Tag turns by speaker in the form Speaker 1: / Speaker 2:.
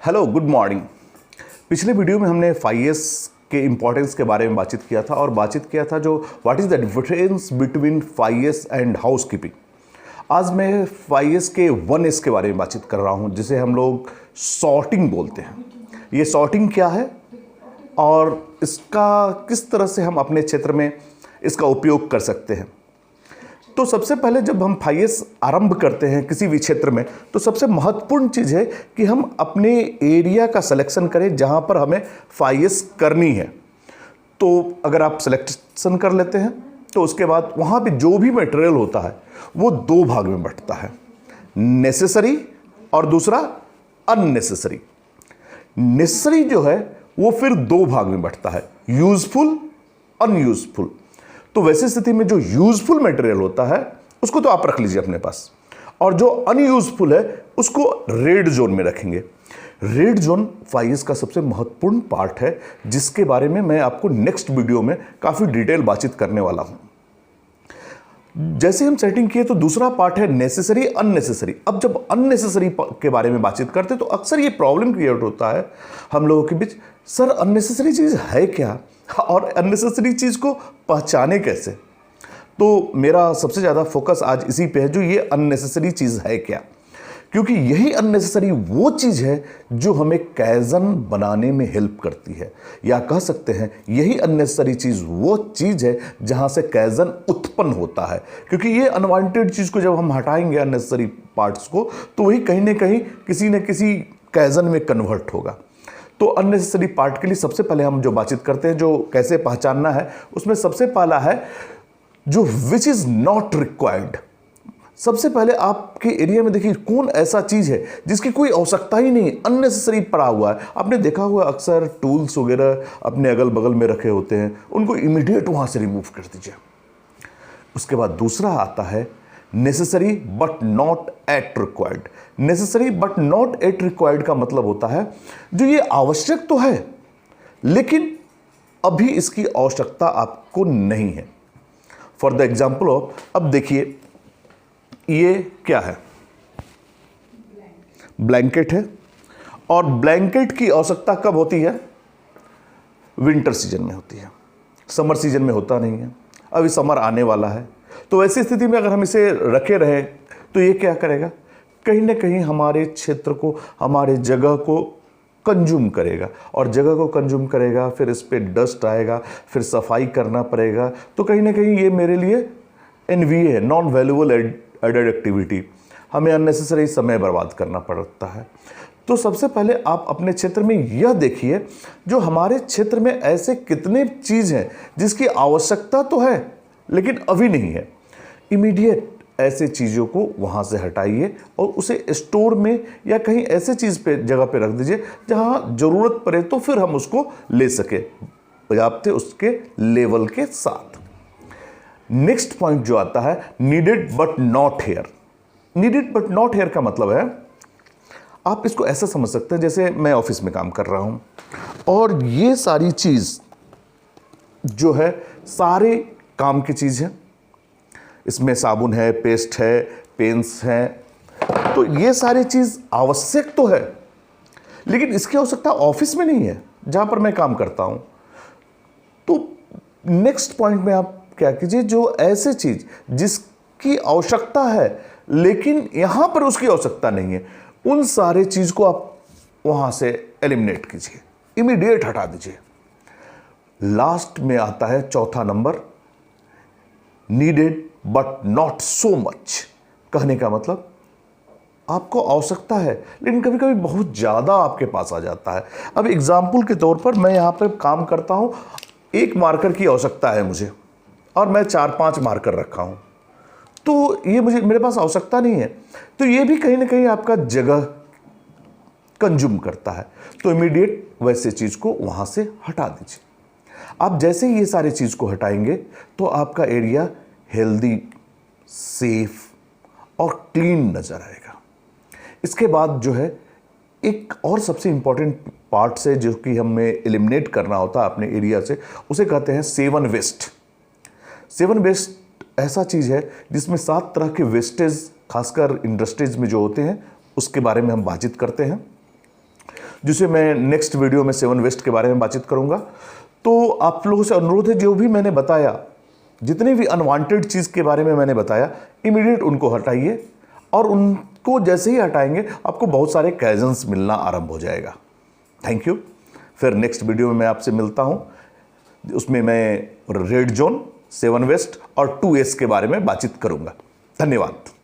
Speaker 1: Hello, good morning. पिछले video में हमने 5S के इम्पोर्टेंस के बारे में बातचीत किया था और बातचीत किया था जो what is the difference between 5S and house keeping. आज मैं 5S के 1S के बारे में बातचीत कर रहा हूं, जिसे हम लोग सॉर्टिंग बोलते हैं। ये सॉर्टिंग क्या है और इसका किस तरह से हम अपने क्षेत्र में इसका उपयोग कर सकते हैं। तो सबसे पहले जब हम 5S आरंभ करते हैं किसी भी क्षेत्र में, तो सबसे महत्वपूर्ण चीज़ है कि हम अपने एरिया का सिलेक्शन करें जहां पर हमें 5S करनी है। तो अगर आप सिलेक्शन कर लेते हैं तो उसके बाद वहां पे जो भी मटेरियल होता है वो दो भाग में बंटता है, नेसेसरी और दूसरा अननेसेसरी। नेसेसरी जो है वो फिर दो भाग में बंटता है, यूजफुल, अनयूजफुल। तो वैसी स्थिति में जो यूजफुल मटेरियल होता है उसको तो आप रख लीजिए अपने पास, और जो अनयूजफुल है उसको रेड जोन में रखेंगे। रेड जोन 5S का सबसे महत्वपूर्ण पार्ट है, जिसके बारे में मैं आपको नेक्स्ट वीडियो में काफ़ी डिटेल बातचीत करने वाला हूं। जैसे हम सेटिंग किए तो दूसरा पार्ट है नेसेसरी, अननेसेसरी। अब जब अननेसेसरी के बारे में बातचीत करते तो अक्सर ये प्रॉब्लम क्रिएट होता है हम लोगों के बीच, सर अननेसेसरी चीज़ है क्या और अननेसेसरी चीज़ को पहचाने कैसे। तो मेरा सबसे ज़्यादा फोकस आज इसी पे है, जो ये अननेसेसरी चीज़ है क्या, क्योंकि यही अननेसेसरी वो चीज़ है जो हमें कैज़न बनाने में हेल्प करती है, या कह सकते हैं यही अननेसेसरी चीज़ वो चीज़ है जहाँ से कैज़न उत्पन्न होता है। क्योंकि ये अनवांटेड चीज़ को जब हम हटाएंगे, अननेसेसरी पार्ट्स को, तो वही कहीं ना कहीं किसी न किसी कैज़न में कन्वर्ट होगा। तो अननेसेसरी पार्ट के लिए सबसे पहले हम जो बातचीत करते हैं, जो कैसे पहचानना है, उसमें सबसे पहला है जो विच इज़ नॉट रिक्वायर्ड। सबसे पहले आपके एरिया में देखिए कौन ऐसा चीज़ है जिसकी कोई आवश्यकता ही नहीं, अननेसेसरी पड़ा हुआ है। आपने देखा हुआ अक्सर टूल्स वगैरह अपने अगल बगल में रखे होते हैं, उनको इमीडिएट वहाँ से रिमूव कर दीजिए। उसके बाद दूसरा आता है necessary but not at required. Necessary but not at required का मतलब होता है जो ये आवश्यक तो है लेकिन अभी इसकी आवश्यकता आपको नहीं है। फॉर द एग्जाम्पल ऑफ, अब देखिए ये क्या है, ब्लैंकेट है, और ब्लैंकेट की आवश्यकता कब होती है? विंटर सीजन में होती है, समर सीजन में होता नहीं है। अभी समर आने वाला है, तो ऐसी स्थिति में अगर हम इसे रखे रहें तो ये क्या करेगा, कहीं ना कहीं हमारे क्षेत्र को, हमारे जगह को कंज्यूम करेगा, और जगह को कंज्यूम करेगा, फिर इस पर डस्ट आएगा, फिर सफाई करना पड़ेगा। तो कहीं ना कहीं ये मेरे लिए NVA है, नॉन वैल्यूएबल एडेड एक्टिविटी, हमें अननेसेसरी समय बर्बाद करना पड़ता है। तो सबसे पहले आप अपने क्षेत्र में यह देखिए जो हमारे क्षेत्र में ऐसे कितने चीज़ हैं जिसकी आवश्यकता तो है लेकिन अभी नहीं है। इमीडिएट ऐसे चीज़ों को वहाँ से हटाइए और उसे स्टोर में या कहीं ऐसे चीज़ पे जगह पे रख दीजिए जहाँ ज़रूरत पड़े तो फिर हम उसको ले सके बजाते उसके लेवल के साथ। नेक्स्ट पॉइंट जो आता है needed but not here. Needed but not here का मतलब है, आप इसको ऐसा समझ सकते हैं जैसे मैं ऑफिस में काम कर रहा हूँ और ये सारी चीज़ जो है सारे काम की चीज़ है। इसमें साबुन है, पेस्ट है, पेन्स हैं, तो ये सारी चीज़ आवश्यक तो है लेकिन इसकी आवश्यकता ऑफिस में नहीं है जहाँ पर मैं काम करता हूँ। तो नेक्स्ट पॉइंट में आप क्या कीजिए, जो ऐसे चीज़ जिसकी आवश्यकता है लेकिन यहाँ पर उसकी आवश्यकता नहीं है, उन सारे चीज़ को आप वहाँ से एलिमिनेट कीजिए, इमीडिएट हटा दीजिए। लास्ट में आता है चौथा number, needed but not so much. कहने का मतलब आपको आवश्यकता है लेकिन कभी कभी बहुत ज़्यादा आपके पास आ जाता है। अब एग्जाम्पल के तौर पर मैं यहाँ पर काम करता हूँ, एक मार्कर की आवश्यकता है मुझे और मैं 4-5 मार्कर रखा हूँ, तो ये मेरे पास आवश्यकता नहीं है, तो ये भी कहीं ना कहीं आपका जगह कंज्यूम करता है। तो इमीडिएट वैसे चीज़ को वहाँ से हटा दीजिए। आप जैसे ही ये सारी चीज़ को हटाएंगे तो आपका एरिया हेल्दी, सेफ और क्लीन नज़र आएगा। इसके बाद जो है एक और सबसे इम्पॉर्टेंट पार्ट है जो कि हमें एलिमिनेट करना होता है अपने एरिया से, उसे कहते हैं 7 वेस्ट। 7 वेस्ट ऐसा चीज़ है जिसमें 7 तरह के वेस्टेज, खासकर इंडस्ट्रीज में जो होते हैं, उसके बारे में हम बातचीत करते हैं। जिसे मैं नेक्स्ट वीडियो में 7 वेस्ट के बारे में बातचीत करूंगा। तो आप लोगों से अनुरोध है, जो भी मैंने बताया, जितनी भी अनवांटेड चीज़ के बारे में मैंने बताया, इमीडिएट उनको हटाइए, और उनको जैसे ही हटाएंगे आपको बहुत सारे कैजन्स मिलना आरंभ हो जाएगा। Thank you. फिर नेक्स्ट वीडियो में मैं आपसे मिलता हूं, उसमें मैं रेड जोन, 7 वेस्ट और 2S के बारे में बातचीत करूंगा। धन्यवाद।